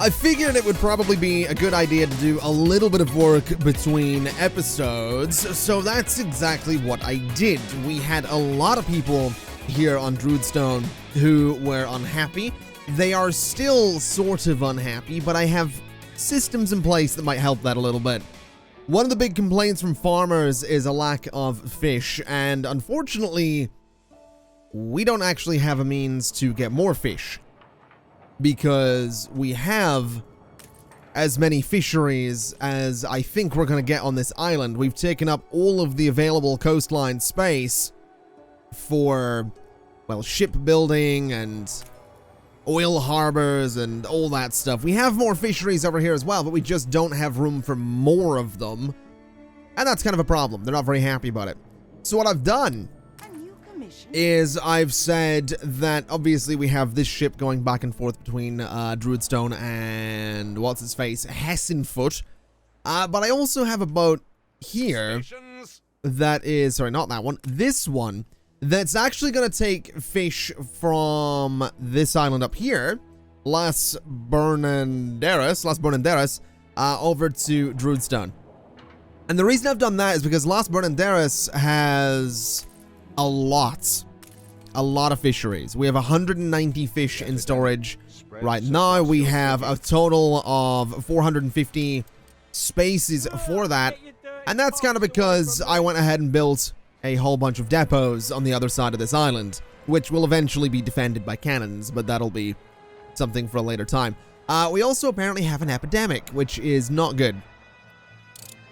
I figured it would probably be a good idea to do a little bit of work between episodes, so that's exactly what I did. We had a lot of people here on Druidstone who were unhappy. They are still sort of unhappy, but I have systems in place that might help that a little bit. One of the big complaints from farmers is a lack of fish, and unfortunately, we don't actually have a means to get more fish, because we have as many fisheries as I think we're going to get on this island. We've taken up all of the available coastline space for, well, shipbuilding and oil harbors and all that stuff. We have more fisheries over here as well, but we just don't have room for more of them. And that's kind of a problem. They're not very happy about it. So what I've done is I've said that obviously we have this ship going back and forth between Druidstone and what's his face, Hessenfoot. But I also have a boat here that is, sorry, not that one, this one, that's actually going to take fish from this island up here, Las Bernanderas, over to Druidstone. And the reason I've done that is because Las Bernanderas has a lot of fisheries. We have 190 fish in storage right now. We have a total of 450 spaces for that. And that's kind of because I went ahead and built a whole bunch of depots on the other side of this island, which will eventually be defended by cannons, but that'll be something for a later time. We also apparently have an epidemic, which is not good.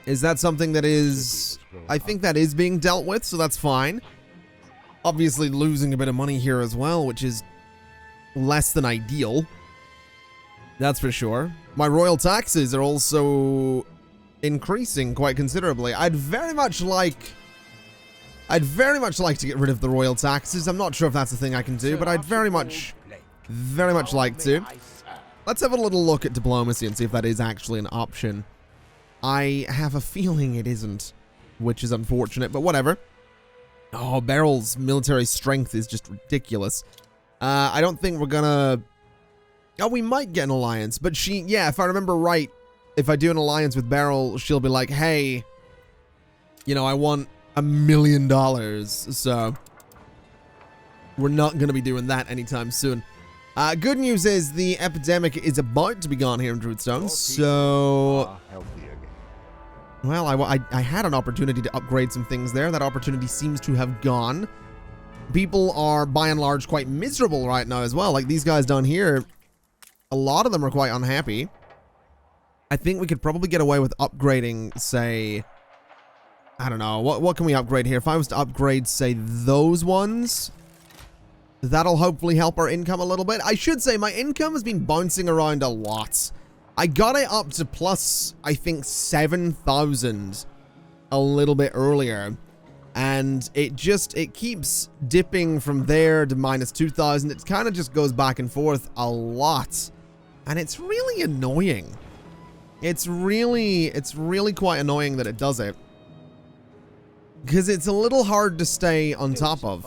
Is that something that is... I think that is being dealt with, so that's fine. Obviously losing a bit of money here as well, which is less than ideal. That's for sure. My royal taxes are also increasing quite considerably. I'd very much like to get rid of the royal taxes. I'm not sure if that's a thing I can do, but I'd very much like to. Let's have a little look at diplomacy and see if that is actually an option. I have a feeling it isn't, which is unfortunate, but whatever. Oh, Beryl's military strength is just ridiculous. I don't think we're gonna... Oh, we might get an alliance, but she... Yeah, if I remember right, if I do an alliance with Beryl, she'll be like, hey, you know, I want $1 million, so we're not gonna be doing that anytime soon. Good news is the epidemic is about to be gone here in Druidstone, so... Well, I had an opportunity to upgrade some things there. That opportunity seems to have gone. People are, by and large, quite miserable right now as well. Like these guys down here, a lot of them are quite unhappy. I think we could probably get away with upgrading, say... I don't know. What can we upgrade here? If I was to upgrade, say, those ones, that'll hopefully help our income a little bit. I should say my income has been bouncing around a lot. I got it up to plus, I think, 7,000 a little bit earlier. And it keeps dipping from there to minus 2,000. It kind of just goes back and forth a lot. And it's really annoying. It's really quite annoying that it does it. Because it's a little hard to stay on top of.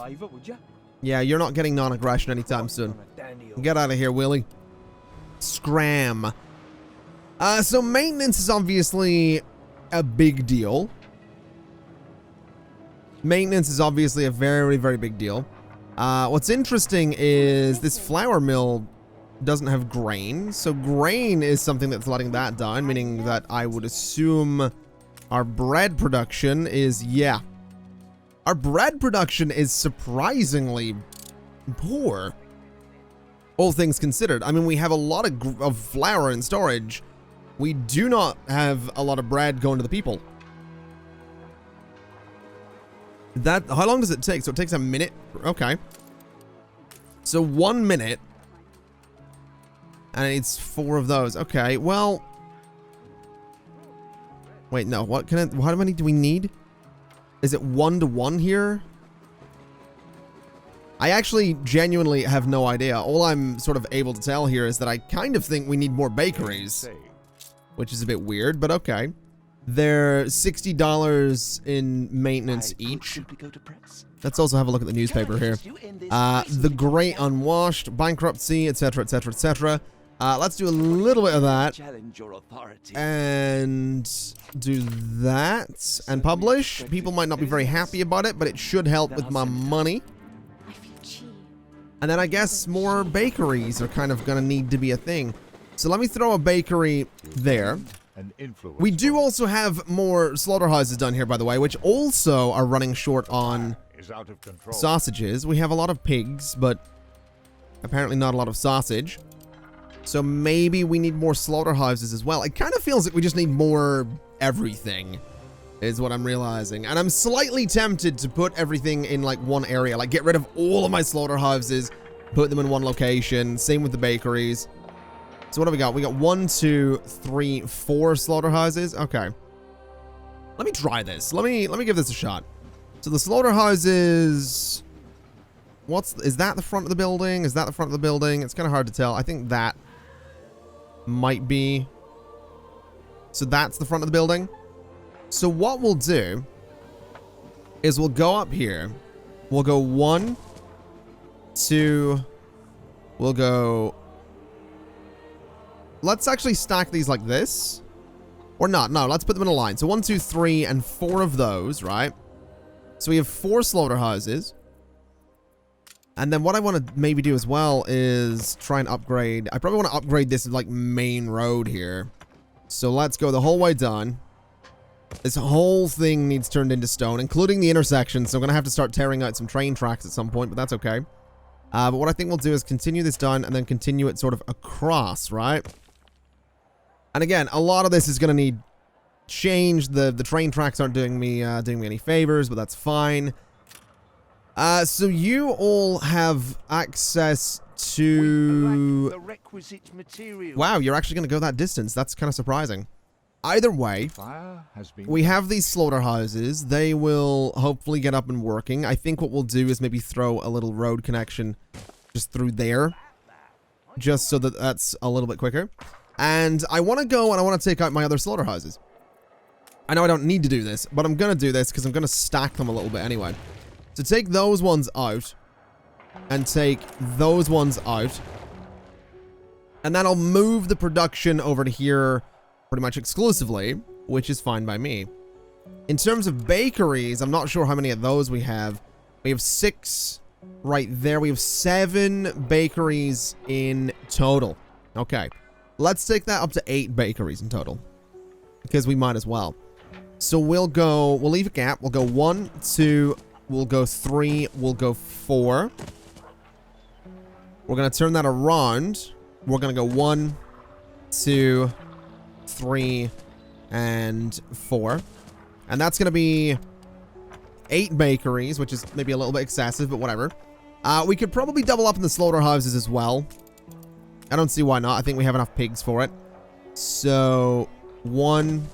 Yeah, you're not getting non-aggression anytime soon. Get out of here, Willie. Scram. So maintenance is obviously a big deal. Maintenance is obviously a very, very big deal. What's interesting is this flour mill doesn't have grain. So grain is something that's letting that down, meaning that I would assume our bread production is, yeah. Our bread production is surprisingly poor, all things considered. I mean, we have a lot of flour in storage. We do not have a lot of bread going to the people. How long does it take? So it takes a minute. Okay. So 1 minute. And it's 4 of those. Okay, well. Wait, no. How many do we need? Is it 1 to 1 here? I actually genuinely have no idea. All I'm sort of able to tell here is that I kind of think we need more bakeries. Which is a bit weird, but okay. They're $60 in maintenance each. Let's also have a look at the newspaper here. The Great Unwashed, bankruptcy, etc., etc., etc. Let's do a little bit of that. Challenge your authority. And do that. And publish. People might not be very happy about it, but it should help with my money. And then I guess more bakeries are kind of going to need to be a thing. So let me throw a bakery there. We do also have more slaughterhouses done here, by the way, which also are running short on sausages. We have a lot of pigs, but apparently not a lot of sausage. So maybe we need more slaughterhouses as well. It kind of feels like we just need more everything, is what I'm realizing. And I'm slightly tempted to put everything in like one area, like get rid of all of my slaughterhouses, put them in one location. Same with the bakeries. So what have we got? We got 1, 2, 3, 4 slaughterhouses. Okay. Let me try this. Let me give this a shot. So the slaughterhouses, is that the front of the building? Is that the front of the building? It's kind of hard to tell. I think that might be. So that's the front of the building. So what we'll do is we'll go up here. We'll go 1, 2, we'll go. Let's actually stack these like this. Or not. No, let's put them in a line. So 1, 2, 3, and 4 of those, right? So we have 4 slaughterhouses. And then what I want to maybe do as well is try and upgrade. I probably want to upgrade this like main road here. So let's go the whole way down. This whole thing needs turned into stone, including the intersection. So I'm going to have to start tearing out some train tracks at some point, but that's okay. But what I think we'll do is continue this down and then continue it sort of across, right? And again, a lot of this is going to need change. The train tracks aren't doing me any favors, but that's fine. So you all have access to the requisite material. Wow, you're actually going to go that distance. That's kind of surprising. Either way, we have these slaughterhouses. They will hopefully get up and working. I think what we'll do is maybe throw a little road connection just through there, just so that that's a little bit quicker. And I want to go and I want to take out my other slaughterhouses. I know I don't need to do this, but I'm going to do this because I'm going to stack them a little bit anyway. So take those ones out and take those ones out. And then I'll move the production over to here pretty much exclusively, which is fine by me. In terms of bakeries, I'm not sure how many of those we have. We have 6 right there. We have 7 bakeries in total. Okay. Let's take that up to 8 bakeries in total, because we might as well. So we'll leave a gap. We'll go 1, 2, we'll go 3, we'll go 4. We're going to turn that around. We're going to go 1, 2, 3, and 4. And that's going to be 8 bakeries, which is maybe a little bit excessive, but whatever. We could probably double up in the slaughterhouses as well. I don't see why not. I think we have enough pigs for it. So 1,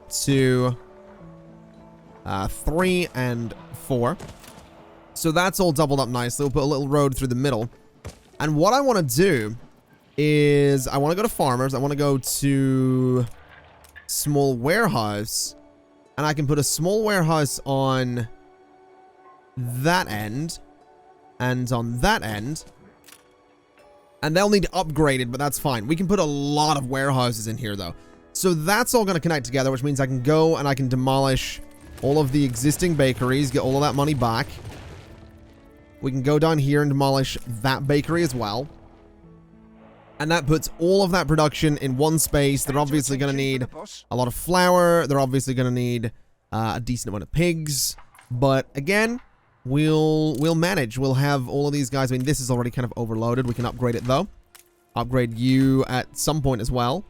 2, 3, and 4. So that's all doubled up nicely. We'll put a little road through the middle. And what I want to do is I want to go to farmers. I want to go to small warehouse. And I can put a small warehouse on that end and on that end. And they'll need upgraded, but that's fine. We can put a lot of warehouses in here, though. So that's all going to connect together, which means I can go and I can demolish all of the existing bakeries, get all of that money back. We can go down here and demolish that bakery as well. And that puts all of that production in one space. They're obviously going to need a lot of flour. They're obviously going to need a decent amount of pigs. But again, we'll manage. We'll have all of these guys. I mean, this is already kind of overloaded. We can upgrade it, though. Upgrade you at some point as well.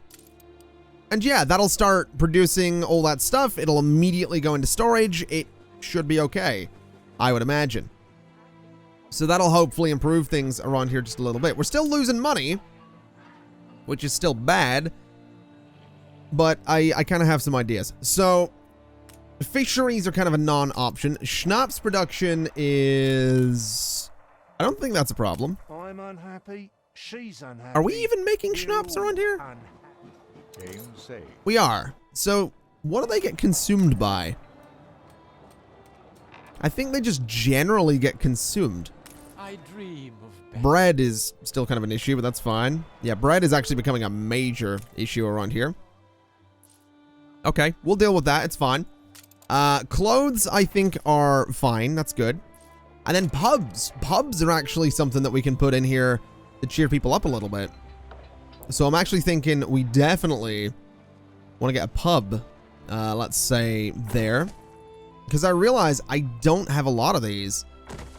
And yeah, that'll start producing all that stuff. It'll immediately go into storage. It should be okay, I would imagine. So that'll hopefully improve things around here just a little bit. We're still losing money, which is still bad, but I kind of have some ideas. So fisheries are kind of a non-option. Schnapps production is... I don't think that's a problem. I'm unhappy. She's unhappy. Are we even making schnapps around here? We are. So what do they get consumed by? I think they just generally get consumed. I dream of Bread is still kind of an issue, but that's fine. Yeah, bread is actually becoming a major issue around here. Okay, we'll deal with that. It's fine. Clothes, I think, are fine. That's good. And then pubs. Pubs are actually something that we can put in here to cheer people up a little bit. So I'm actually thinking we definitely want to get a pub, let's say, there. Because I realize I don't have a lot of these.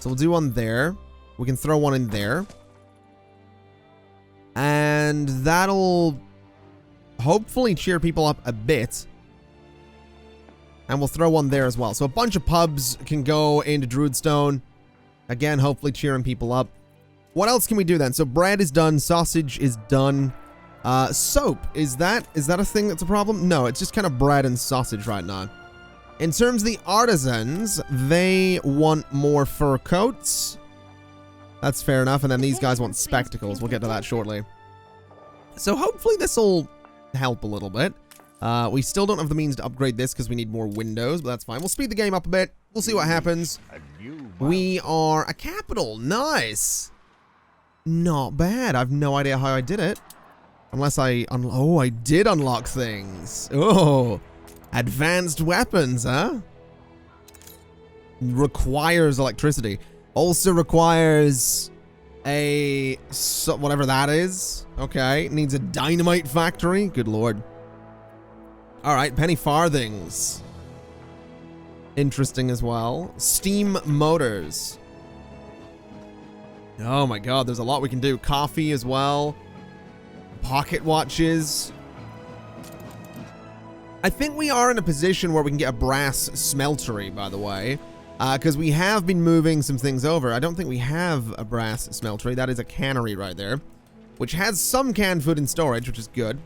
So we'll do one there. We can throw one in there. And that'll hopefully cheer people up a bit. And we'll throw one there as well. So a bunch of pubs can go into Druidstone. Again, hopefully cheering people up. What else can we do then? So bread is done. Sausage is done. Soap. Is that a thing that's a problem? No, it's just kind of bread and sausage right now. In terms of the artisans, they want more fur coats. That's fair enough. And then these guys want spectacles. We'll get to that shortly. So hopefully this will help a little bit. We still don't have the means to upgrade this because we need more windows, but that's fine. We'll speed the game up a bit. We'll see what happens. We are a capital. Nice. Not bad. I have no idea how I did it. Unless I did unlock things. Oh, advanced weapons, huh? Requires electricity. Also requires whatever that is. Okay, needs a dynamite factory. Good lord. All right, penny farthings. Interesting as well. Steam motors. Oh my god, there's a lot we can do. Coffee as well. Pocket watches. I think we are in a position where we can get a brass smeltery, by the way. Because we have been moving some things over. I don't think we have a brass smeltery. That is a cannery right there. Which has some canned food in storage, which is good.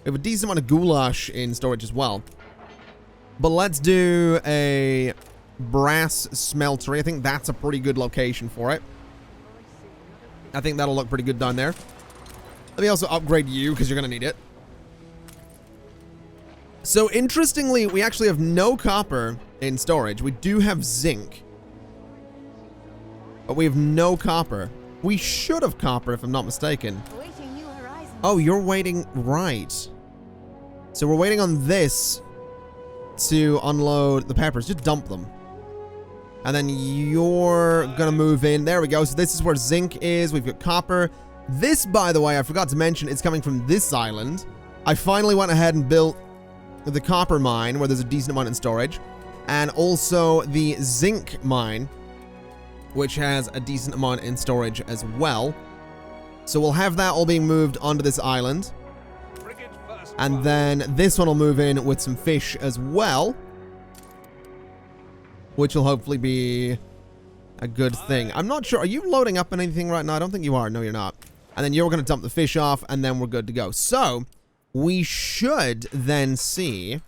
We have a decent amount of goulash in storage as well. But let's do a brass smeltery. I think that's a pretty good location for it. I think that'll look pretty good down there. Let me also upgrade you because you're going to need it. So interestingly, we actually have no copper in storage. We do have zinc. But we have no copper. We should have copper if I'm not mistaken. Oh, you're waiting, right. So we're waiting on this to unload the peppers. Just dump them. And then you're going to move in. There we go. So this is where zinc is. We've got copper. This, by the way, I forgot to mention, it's coming from this island. I finally went ahead and built the copper mine, where there's a decent amount in storage. And also the zinc mine, which has a decent amount in storage as well. So we'll have that all being moved onto this island. And then this one will move in with some fish as well. Which will hopefully be a good thing. I'm not sure. Are you loading up anything right now? I don't think you are. No, you're not. And then you're going to dump the fish off, and then we're good to go. So we should then see,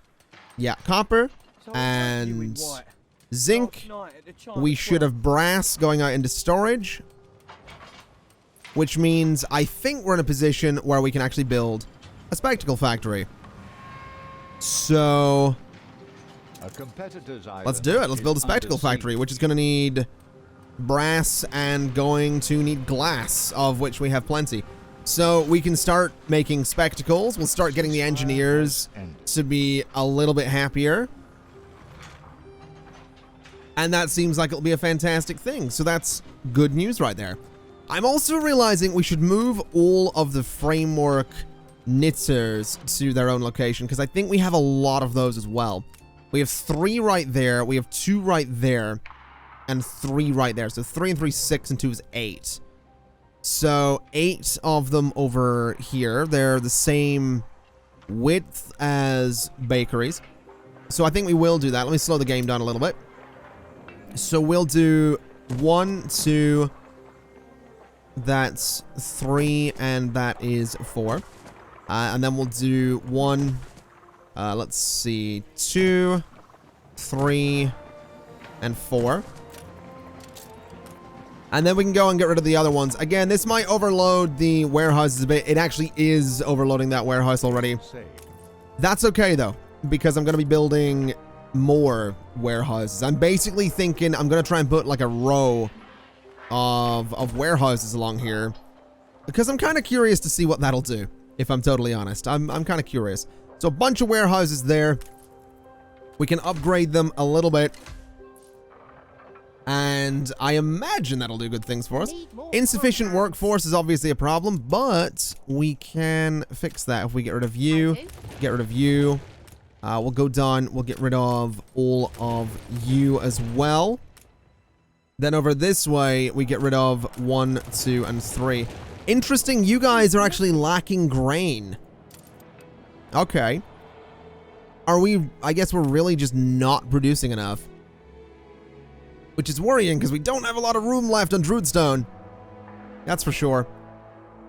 yeah, copper and zinc. We should have brass going out into storage. Which means I think we're in a position where we can actually build a spectacle factory. So let's do it. Let's build a spectacle factory, which is going to need brass and going to need glass, of which we have plenty. So we can start making spectacles. We'll start getting the engineers to be a little bit happier. And that seems like it'll be a fantastic thing. So that's good news right there. I'm also realizing we should move all of the framework knitters to their own location, because I think we have a lot of those as well. We have 3 right there. We have 2 right there. And 3 right there. So 3 and 3, 6, and 2 is 8. So 8 of them over here. They're the same width as bakeries. So I think we will do that. Let me slow the game down a little bit. So we'll do 1, 2... That's 3, and that is 4. And then we'll do 1, let's see, 2, 3, and 4. And then we can go and get rid of the other ones. Again, this might overload the warehouses a bit. It actually is overloading that warehouse already. That's okay, though, because I'm going to be building more warehouses. I'm basically thinking I'm going to try and put like a row of warehouses along here. Because I'm kind of curious to see what that'll do, if I'm totally honest. I'm kind of curious. So a bunch of warehouses there. We can upgrade them a little bit. And I imagine that'll do good things for us. Insufficient workforce is obviously a problem, but we can fix that if we get rid of you. Get rid of you. We'll go down. We'll get rid of all of you as well. Then over this way, we get rid of 1, 2, and 3. Interesting, you guys are actually lacking grain. Okay. Are we... I guess we're really just not producing enough. Which is worrying, because we don't have a lot of room left on Druidstone. That's for sure.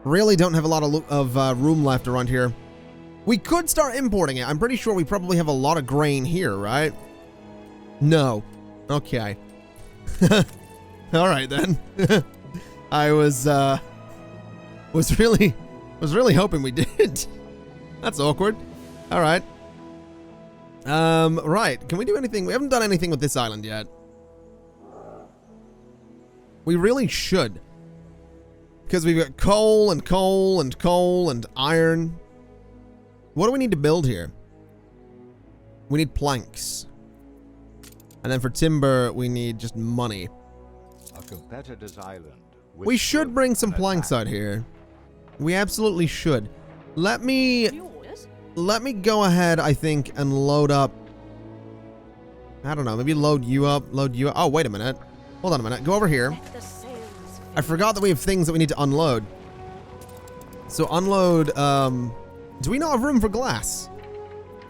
Really don't have a lot of room left around here. We could start importing it. I'm pretty sure we probably have a lot of grain here, right? No. Okay. All right, then. I was really hoping we did. That's awkward. All right. Right. Can we do anything? We haven't done anything with this island yet. We really should. Because we've got coal and coal and coal and iron. What do we need to build here? We need planks. And then for timber, we need just money. A competitor's island. We should bring some planks out here. We absolutely should. Let me go ahead, I think, and load up. I don't know, maybe load you up. Oh, wait a minute. Hold on a minute. Go over here. I forgot that we have things that we need to unload. So unload, do we not have room for glass?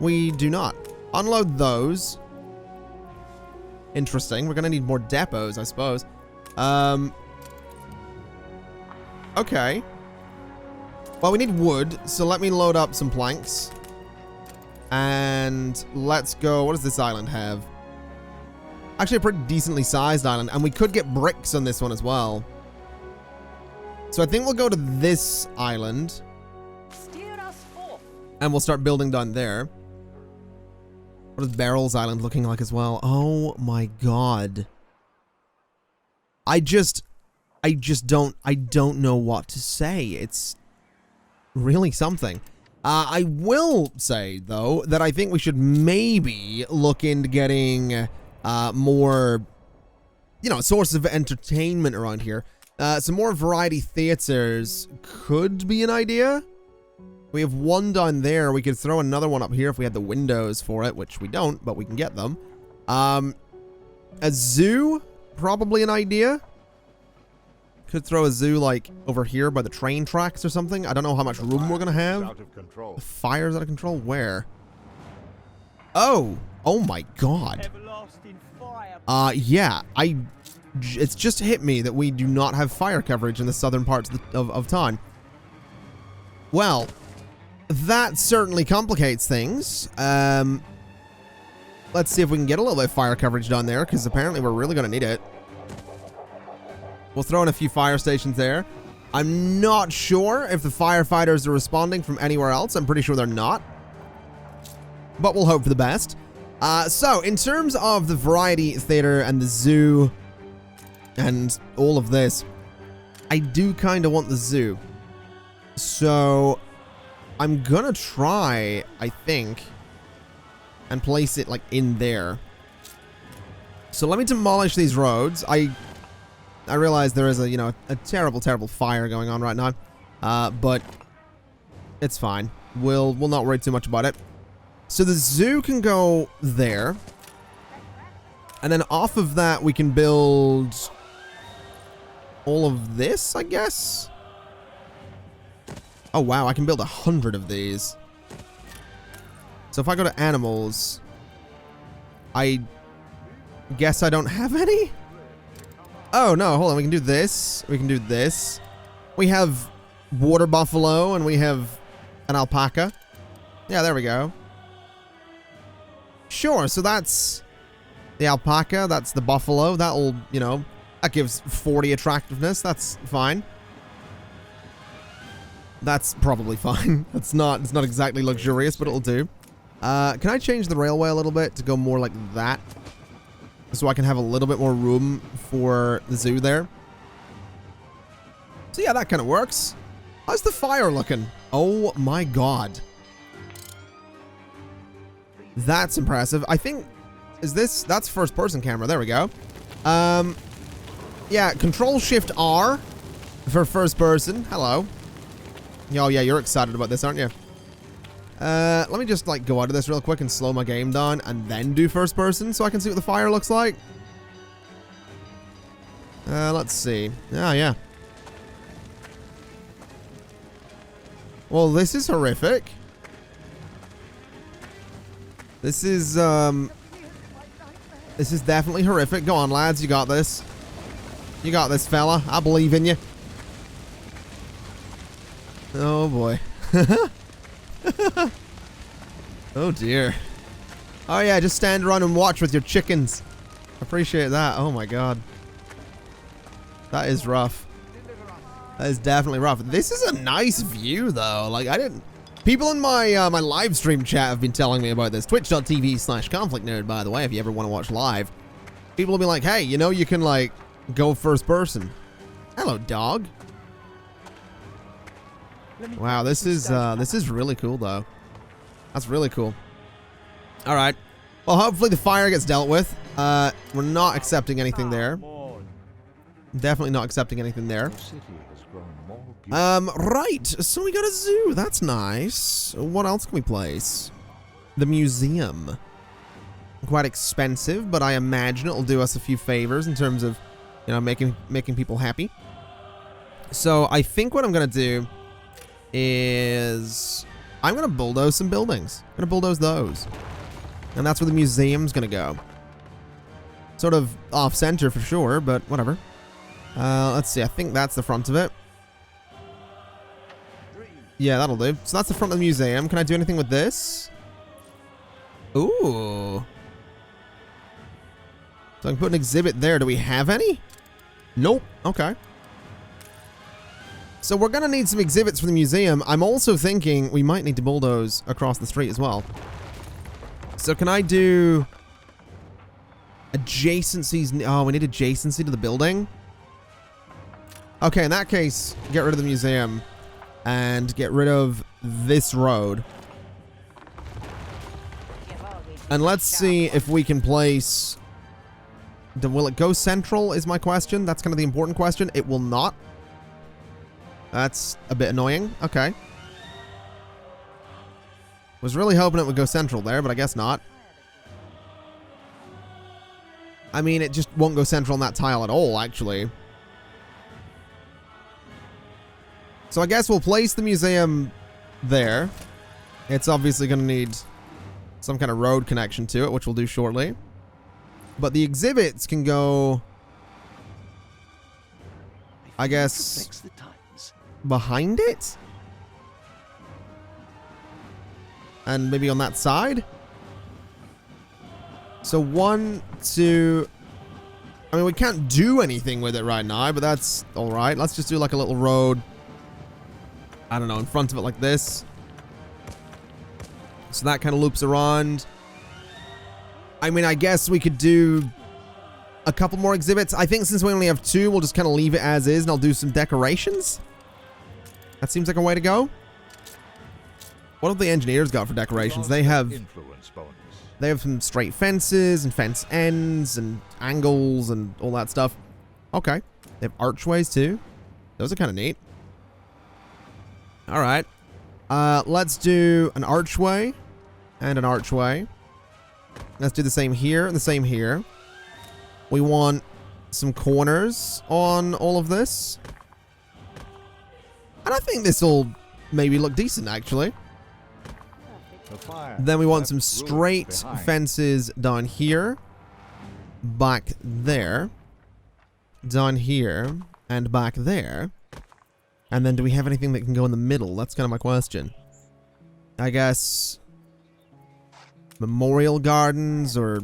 We do not. Unload those. Interesting. We're gonna need more depots, I suppose. Okay. Well, we need wood, so let me load up some planks. And let's go. What does this island have? Actually, a pretty decently sized island, and we could get bricks on this one as well. So I think we'll go to this island. And we'll start building down there. What is Barrel's Island looking like as well? Oh my god. I don't know what to say. It's really something. I will say, though, that I think we should maybe look into getting more, you know, sources of entertainment around here. Some more variety theaters could be an idea. We have one down there. We could throw another one up here if we had the windows for it, which we don't, but we can get them. A zoo, probably an idea. Could throw a zoo, like, over here by the train tracks or something. I don't know how much room we're gonna have. Out of control. The fire's out of control? Where? Oh! Oh my god. Yeah. It's just hit me that we do not have fire coverage in the southern parts of town. Well, that certainly complicates things. Let's see if we can get a little bit of fire coverage down there, because apparently we're really gonna need it. We'll throw in a few fire stations there. I'm not sure if the firefighters are responding from anywhere else. I'm pretty sure they're not. But we'll hope for the best. So, in terms of the variety theater and the zoo and all of this, I do kind of want the zoo. So, I'm gonna try, I think, and place it, like, in there. So let me demolish these roads. I realize there is a, you know, a terrible, terrible fire going on right now. But it's fine. We'll not worry too much about it. So the zoo can go there. And then off of that, we can build all of this, I guess. Oh, wow. I can build 100 of these. So if I go to animals, I guess I don't have any? Oh, no, hold on. We can do this. We can do this. We have water buffalo, and we have an alpaca. Yeah, there we go. Sure, so that's the alpaca. That's the buffalo. That'll, you know, that gives 40 attractiveness. That's fine. That's probably fine. It's not exactly luxurious, but it'll do. Can I change the railway a little bit to go more like that? So I can have a little bit more room for the zoo there. So yeah, that kind of works. How's the fire looking? Oh my god. That's impressive. I think, that's first person camera. There we go. Yeah, Control Shift R for first person. Hello. Oh yeah, you're excited about this, aren't you? Let me just like go out of this real quick and slow my game down and then do first person so I can see what the fire looks like. Let's see. Oh yeah. Well, this is horrific. This is definitely horrific. Go on, lads. You got this. You got this, fella. I believe in you. Oh, boy. Oh, dear. Oh, yeah. Just stand around and watch with your chickens. Appreciate that. Oh, my God. That is rough. That is definitely rough. This is a nice view, though. Like, I didn't... People in my my live stream chat have been telling me about this. Twitch.tv/ConflictNerd, by the way, if you ever want to watch live. People will be like, hey, you know, you can, like, go first person. Hello, dog. Wow, this is really cool, though. That's really cool. All right. Well, hopefully the fire gets dealt with. We're not accepting anything there. Definitely not accepting anything there. Right. So we got a zoo. That's nice. What else can we place? The museum. Quite expensive, but I imagine it'll do us a few favors in terms of, you know, making people happy. So I think what I'm gonna do is I'm gonna bulldoze some buildings. I'm gonna bulldoze those, and that's where the museum's gonna go. Sort of off center for sure, but whatever. Let's see. I think that's the front of it. Yeah, that'll do. So that's the front of the museum. Can I do anything with this? Ooh. So I can put an exhibit there. Do we have any? Nope. Okay. So we're going to need some exhibits for the museum. I'm also thinking we might need to bulldoze across the street as well. So can I do adjacencies? Oh, we need adjacency to the building. Okay, in that case, get rid of the museum and get rid of this road. And let's see if we can place... Will it go central is my question. That's kind of the important question. It will not. That's a bit annoying. Okay. Was really hoping it would go central there, but I guess not. I mean, it just won't go central on that tile at all, actually. So I guess we'll place the museum there. It's obviously going to need some kind of road connection to it, which we'll do shortly. But the exhibits can go, I guess, behind it? And maybe on that side? So 1, 2... I mean, we can't do anything with it right now, but that's alright. Let's just do like a little road, I don't know, in front of it like this. So that kind of loops around. I mean, I guess we could do a couple more exhibits. I think since we only have 2, we'll just kind of leave it as is, and I'll do some decorations. That seems like a way to go. What have the engineers got for decorations? They have some straight fences and fence ends and angles and all that stuff. Okay. They have archways too. Those are kind of neat. All right. Let's do an archway and an archway. Let's do the same here and the same here. We want some corners on all of this. And I think this will maybe look decent, actually. Then we want some straight fences down here, back there, down here, and back there. And then do we have anything that can go in the middle? That's kind of my question. I guess memorial gardens or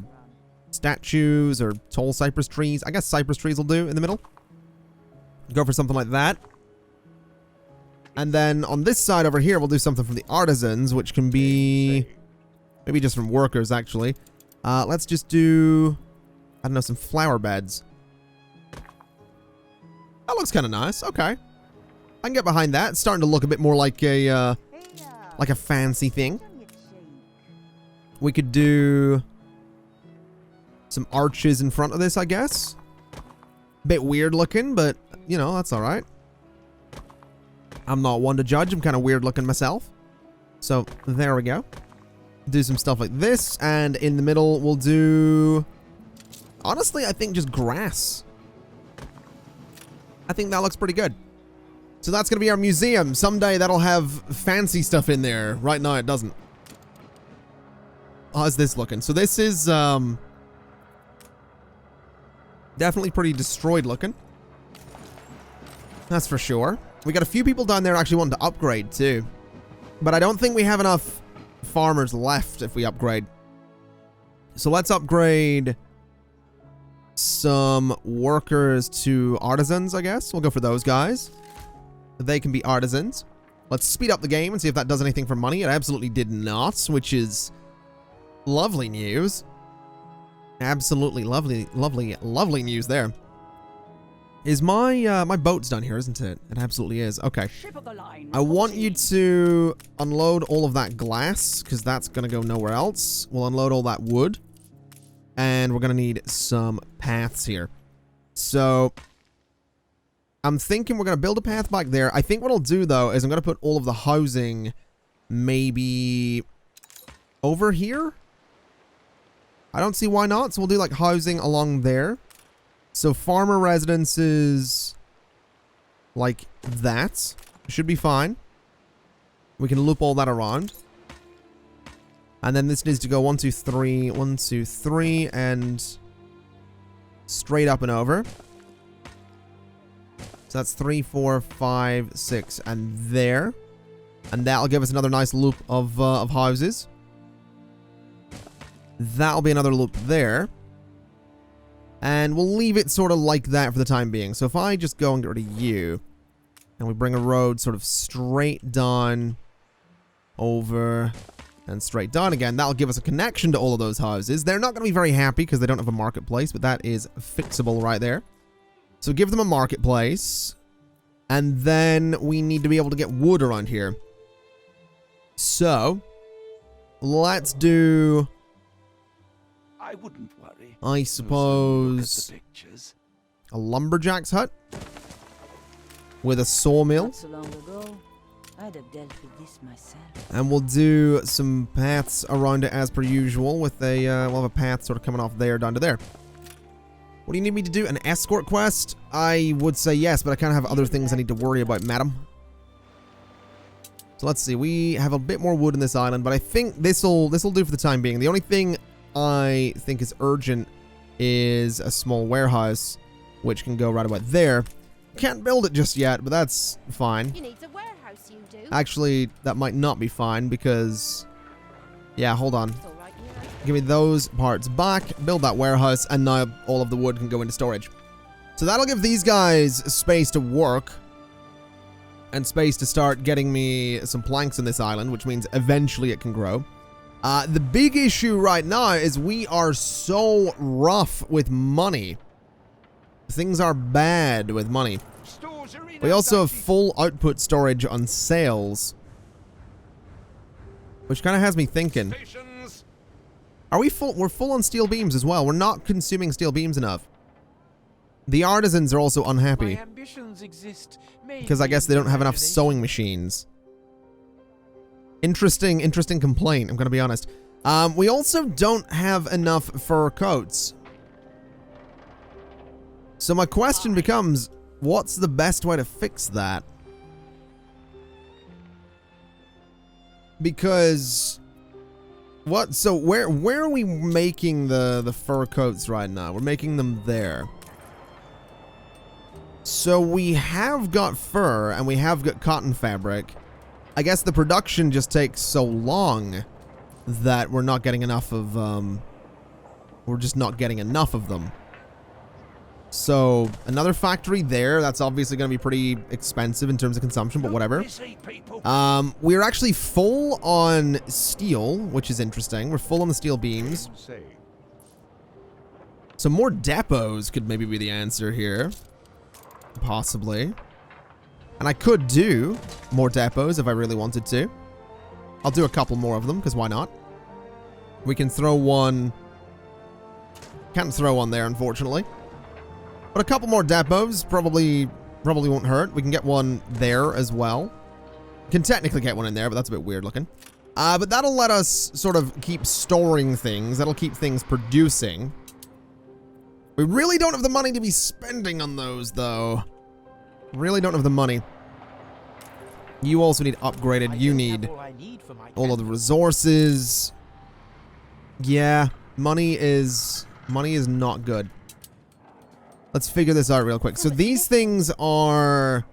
statues or tall cypress trees. I guess cypress trees will do in the middle. Go for something like that. And then on this side over here, we'll do something from the artisans, which can be maybe just from workers, actually. Let's just do, I don't know, some flower beds. That looks kind of nice. Okay. I can get behind that. It's starting to look a bit more like a fancy thing. We could do some arches in front of this, I guess. Bit weird looking, but, you know, that's alright. I'm not one to judge. I'm kind of weird looking myself. So, there we go. Do some stuff like this, and in the middle, we'll do... Honestly, I think just grass. I think that looks pretty good. So that's going to be our museum. Someday that'll have fancy stuff in there. Right now it doesn't. How's this looking? So this is definitely pretty destroyed looking. That's for sure. We got a few people down there actually wanting to upgrade too. But I don't think we have enough farmers left if we upgrade. So let's upgrade some workers to artisans, I guess. We'll go for those guys. They can be artisans. Let's speed up the game and see if that does anything for money. It absolutely did not, which is lovely news. Absolutely lovely news there. Is my my boat's done here, isn't it? It absolutely is. Okay. I want you to unload all of that glass, because that's going to go nowhere else. We'll unload all that wood. And we're going to need some paths here. So, I'm thinking we're going to build a path back there. I think what I'll do, though, is I'm going to put all of the housing maybe over here. I don't see why not. So, we'll do, like, housing along there. So, farmer residences like that. Should be fine. We can loop all that around. And then this needs to go 1, 2, 3, 1, 2, 3, and straight up and over. So that's 3, 4, 5, 6, and there. And that'll give us another nice loop of houses. That'll be another loop there. And we'll leave it sort of like that for the time being. So if I just go and get rid of you, and we bring a road sort of straight down over... and straight down again. That'll give us a connection to all of those houses. They're not going to be very happy because they don't have a marketplace, but that is fixable right there. So give them a marketplace. And then we need to be able to get wood around here. So, let's do... I wouldn't worry. I suppose... a lumberjack's hut. With a sawmill. Not so long ago, I'd have dealt with this myself. And we'll do some paths around it as per usual with a, we'll have a path sort of coming off there down to there. What do you need me to do? An escort quest? I would say yes, but I kind of have other things I need to worry about, madam. So let's see. We have a bit more wood in this island, but I think this'll do for the time being. The only thing I think is urgent is a small warehouse, which can go right about there. Can't build it just yet, but that's fine. You need a warehouse, you do. Actually, that might not be fine because... yeah, hold on. It's all right, you know. Give me those parts back, build that warehouse, and now all of the wood can go into storage. So that'll give these guys space to work and space to start getting me some planks in this island, which means eventually it can grow. The big issue right now is we are so rough with money. Things are bad with money. We also have full output storage on sales, which kind of has me thinking. Are we full? We're full on steel beams as well. We're not consuming steel beams enough. The artisans are also unhappy because I guess they don't have enough sewing machines. Interesting complaint, I'm going to be honest. We also don't have enough fur coats. So my question becomes, what's the best way to fix that? Because what? So where are we making the fur coats right now? We're making them there. So we have got fur and we have got cotton fabric. I guess the production just takes so long that we're not getting enough of we're just not getting enough of them. So, another factory there. That's obviously going to be pretty expensive in terms of consumption, but whatever. We're actually full on steel, which is interesting. We're full on the steel beams. So, more depots could maybe be the answer here. Possibly. And I could do more depots if I really wanted to. I'll do a couple more of them, because why not? We can throw one... Can't throw one there, unfortunately. But a couple more depots probably won't hurt. We can get one there as well. Can technically get one in there, but that's a bit weird looking. But that'll let us sort of keep storing things. That'll keep things producing. We really don't have the money to be spending on those, though. Really don't have the money. You also need upgraded. You need all of the resources. Yeah, money is not good. Let's figure this out real quick. So these things are...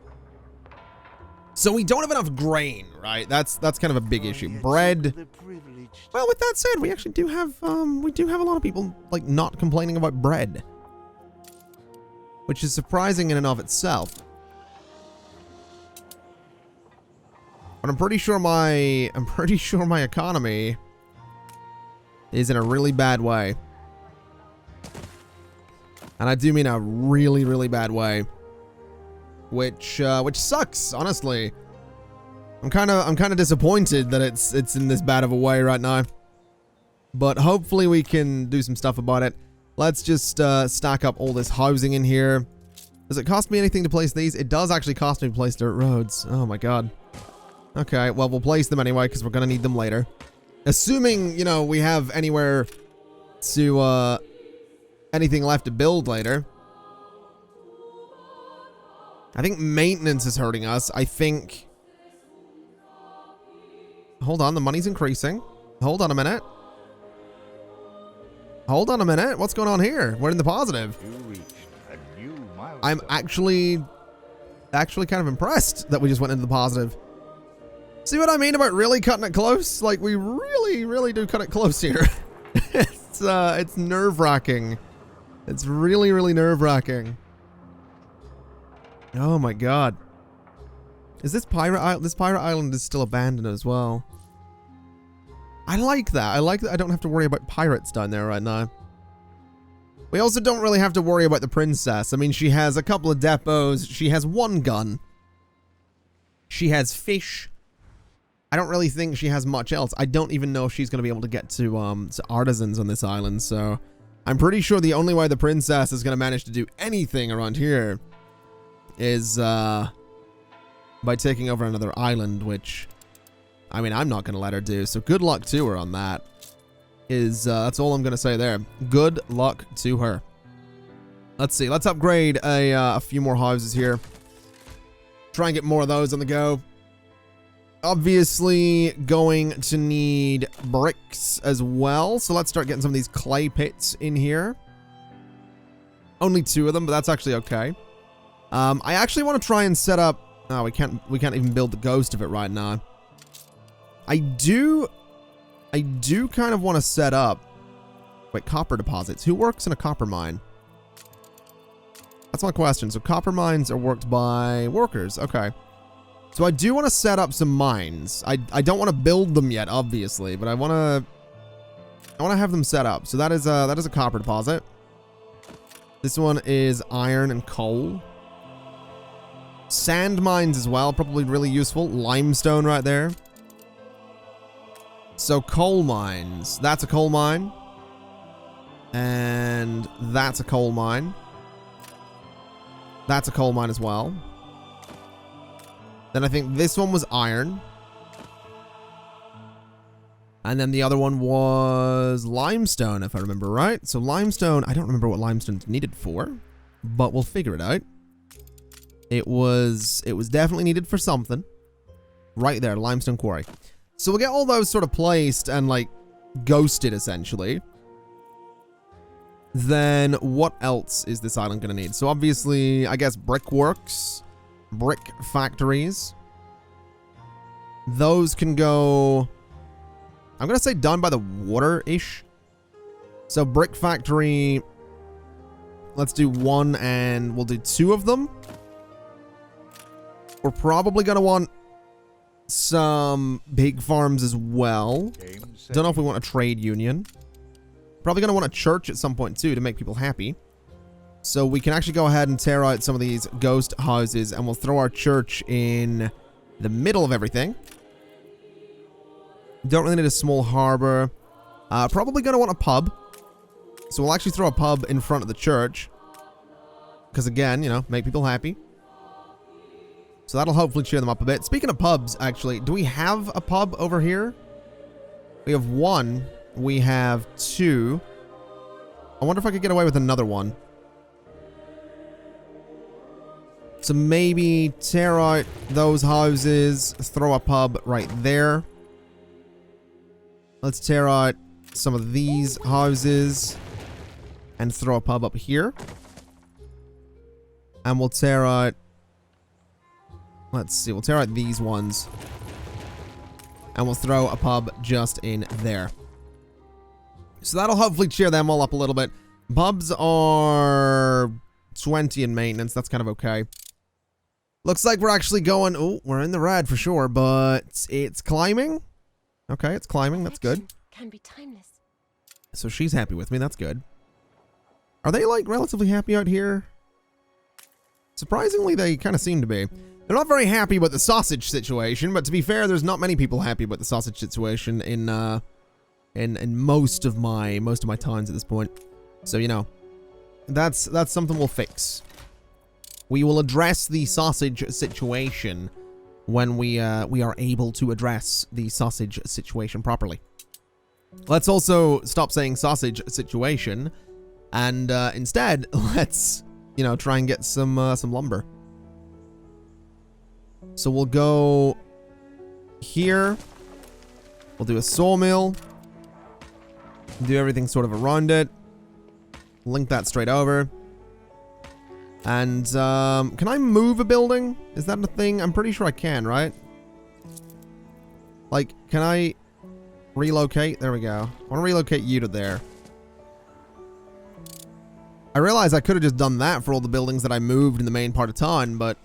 So we don't have enough grain, right? That's kind of a big issue. Bread. Well, with that said, we actually do have a lot of people like not complaining about bread, which is surprising in and of itself. But I'm pretty sure my economy is in a really bad way. And I do mean a really, really bad way. Which sucks, honestly. I'm kind of disappointed that it's in this bad of a way right now. But hopefully we can do some stuff about it. Let's just stack up all this housing in here. Does it cost me anything to place these? It does actually cost me to place dirt roads. Oh my god. Okay, well, we'll place them anyway because we're going to need them later. Assuming, you know, we have anywhere to, anything left to build later. I think maintenance is hurting us. I think... Hold on, the money's increasing. Hold on a minute. Hold on a minute. What's going on here? We're in the positive. You reached a new milestone. I'm actually kind of impressed that we just went into the positive. See what I mean about really cutting it close? Like, we really, really do cut it close here. It's nerve-wracking. It's really, really nerve-wracking. Oh my god. Is this pirate island? This pirate island is still abandoned as well. I like that. I like that I don't have to worry about pirates down there right now. We also don't really have to worry about the princess. I mean, she has a couple of depots. She has one gun. She has fish. I don't really think she has much else. I don't even know if she's going to be able to get to artisans on this island, so I'm pretty sure the only way the princess is going to manage to do anything around here is by taking over another island, which, I mean, I'm not going to let her do, so good luck to her on that. That's all I'm going to say there. Good luck to her. Let's see. Let's upgrade a few more houses here. Try and get more of those on the go. Obviously going to need bricks as well, so let's start getting some of these clay pits in here. Only 2 of them, but that's actually okay. I actually want to try and set up... Oh, we can't even build the ghost of it right now. I do kind of want to set up... Wait, copper deposits. Who works in a copper mine? That's my question. So copper mines are worked by workers. Okay. So I do want to set up some mines. I don't want to build them yet, obviously, but I want to have them set up. So that is a copper deposit. This one is iron and coal. Sand mines as well, probably really useful. Limestone right there. So coal mines. That's a coal mine. And that's a coal mine. That's a coal mine as well. Then I think this one was iron. And then the other one was limestone, if I remember right. So limestone, I don't remember what limestone's needed for, but we'll figure it out. It was definitely needed for something. Right there, limestone quarry. So we'll get all those sort of placed and like ghosted essentially. Then what else is this island gonna need? So obviously, I guess brickworks. Brick factories. Those can go... I'm going to say down by the water-ish. So brick factory... Let's do 1 and we'll do 2 of them. We're probably going to want some big farms as well. Don't know if we want a trade union. Probably going to want a church at some point too to make people happy. So we can actually go ahead and tear out some of these ghost houses, and we'll throw our church in the middle of everything. Don't really need a small harbor. Probably going to want a pub. So we'll actually throw a pub in front of the church. Because again, you know, make people happy. So that'll hopefully cheer them up a bit. Speaking of pubs, actually, do we have a pub over here? We have one. We have two. I wonder if I could get away with another one. So maybe tear out those houses, throw a pub right there. Let's tear out some of these houses and throw a pub up here. And we'll tear out... Let's see, we'll tear out these ones. And we'll throw a pub just in there. So that'll hopefully cheer them all up a little bit. Pubs are 20 in maintenance. That's kind of okay. Looks like we're actually going... Oh, we're in the red for sure, but it's climbing. Okay, it's climbing. That's good. Can be timeless. So she's happy with me. That's good. Are they, like, relatively happy out here? Surprisingly, they kind of seem to be. They're not very happy with the sausage situation, but to be fair, there's not many people happy with the sausage situation in most of my towns at this point. So, you know, that's something we'll fix. We will address the sausage situation when we are able to address the sausage situation properly. Let's also stop saying sausage situation, and instead, let's, you know, try and get some lumber. So we'll go here. We'll do a sawmill. Do everything sort of around it. Link that straight over. And, can I move a building? Is that a thing? I'm pretty sure I can, right? Like, can I relocate? There we go. I want to relocate you to there. I realize I could have just done that for all the buildings that I moved in the main part of town, but...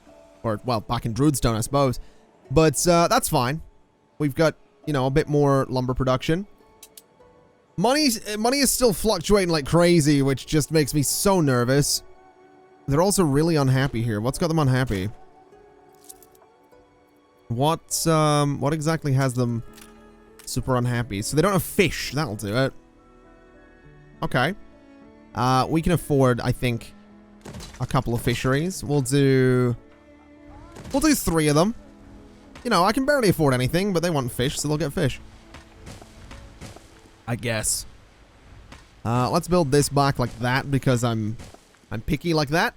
Or, well, back in Druidstone, I suppose. But, that's fine. We've got, you know, a bit more lumber production. Money is still fluctuating like crazy, which just makes me so nervous. They're also really unhappy here. What's got them unhappy? What exactly has them super unhappy? So they don't have fish. That'll do it. Okay. We can afford, I think, a couple of fisheries. We'll do 3 of them. You know, I can barely afford anything, but they want fish, so they'll get fish. I guess. Let's build this back like that because I'm picky like that.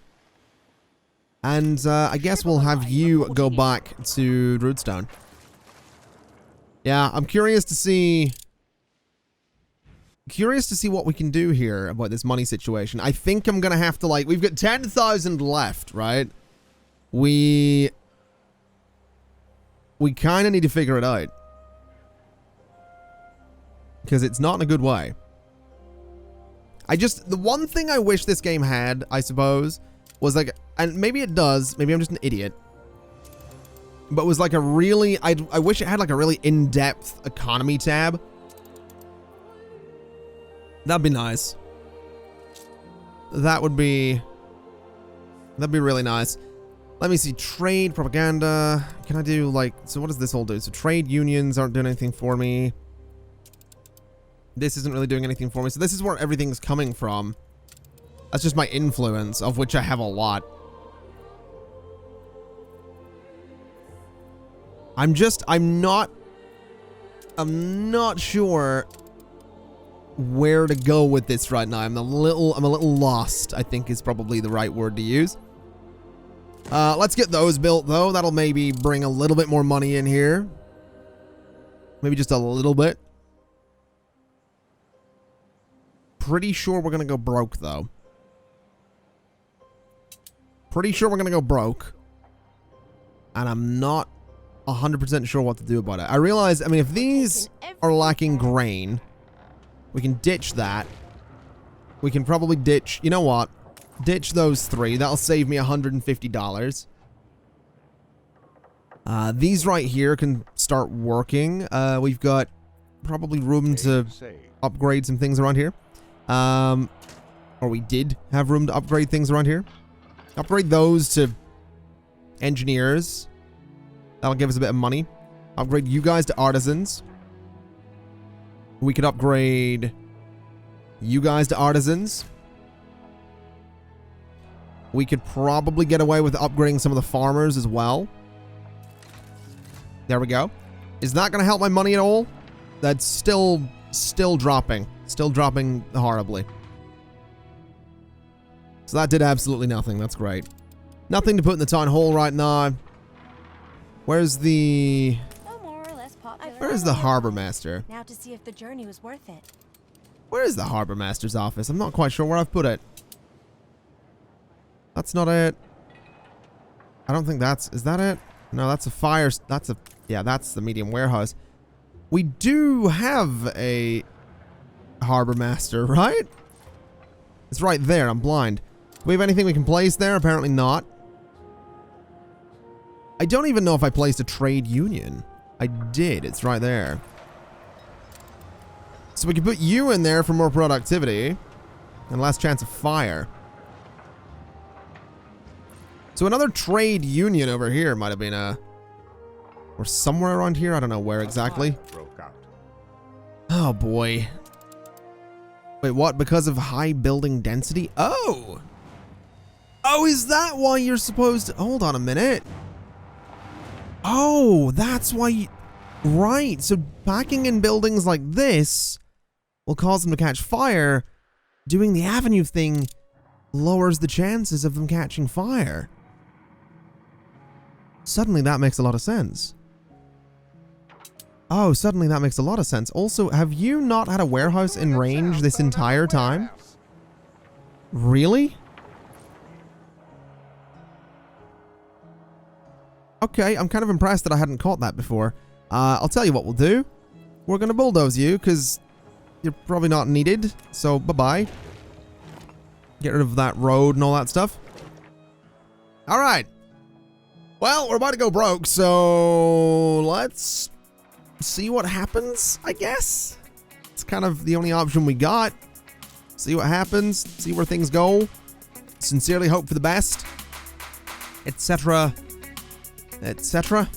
And I guess we'll have you go back to Druidstone. Yeah, I'm curious to see what we can do here about this money situation. I think I'm gonna have to, like, we've got 10,000 left, right? We kind of need to figure it out. Because it's not in a good way. The one thing I wish this game had, I suppose, was like, and maybe it does, maybe I'm just an idiot, but was like a really, I wish it had like a really in-depth economy tab. That'd be nice. That'd be really nice. Let me see, trade, propaganda. Can I do like, so what does this all do? So trade unions aren't doing anything for me. This isn't really doing anything for me. So this is where everything's coming from. That's just my influence, of which I have a lot. I'm not sure where to go with this right now. I'm a little lost, I think is probably the right word to use. Let's get those built though. That'll maybe bring a little bit more money in here. Maybe just a little bit. Pretty sure we're gonna go broke though. Pretty sure we're gonna go broke. And I'm not 100% sure what to do about it. I realize, I mean, if these are lacking grain, we can ditch that. We can probably ditch, you know what? Ditch those 3. That'll save me $150. These right here can start working. We've got probably room to upgrade some things around here. Or we did have room to upgrade things around here. Upgrade those to engineers. That'll give us a bit of money. Upgrade you guys to artisans. We could upgrade you guys to artisans. We could probably get away with upgrading some of the farmers as well. There we go. Is that going to help my money at all? That's still dropping. Still dropping horribly. So that did absolutely nothing. That's great. Nothing to put in the town hall right now. Where's the... No more or less popular. Where's the harbor master? Now to see if the journey was worth it. Where is the harbor master's office? I'm not quite sure where I've put it. That's not it. I don't think that's... Is that it? No, that's a fire... That's a... Yeah, that's the medium warehouse. We do have a harbor master, right? It's right there. I'm blind. Do we have anything we can place there? Apparently not. I don't even know if I placed a trade union. I did. It's right there. So we can put you in there for more productivity and less chance of fire. So another trade union over here might have been a... Or somewhere around here. I don't know where exactly. Broke out. Oh boy. Wait, what? Because of high building density? Oh! Oh, is that why you're supposed to... Hold on a minute. Oh, that's why you... Right, so packing in buildings like this will cause them to catch fire. Doing the avenue thing lowers the chances of them catching fire. Suddenly that makes a lot of sense. Oh, suddenly that makes a lot of sense. Also, have you not had a warehouse in range this entire time? Really? Okay, I'm kind of impressed that I hadn't caught that before. I'll tell you what we'll do. We're going to bulldoze you because you're probably not needed. So, bye-bye. Get rid of that road and all that stuff. All right. Well, we're about to go broke, so let's see what happens, I guess. It's kind of the only option we got. See what happens, see where things go. Sincerely hope for the best, etc., etc.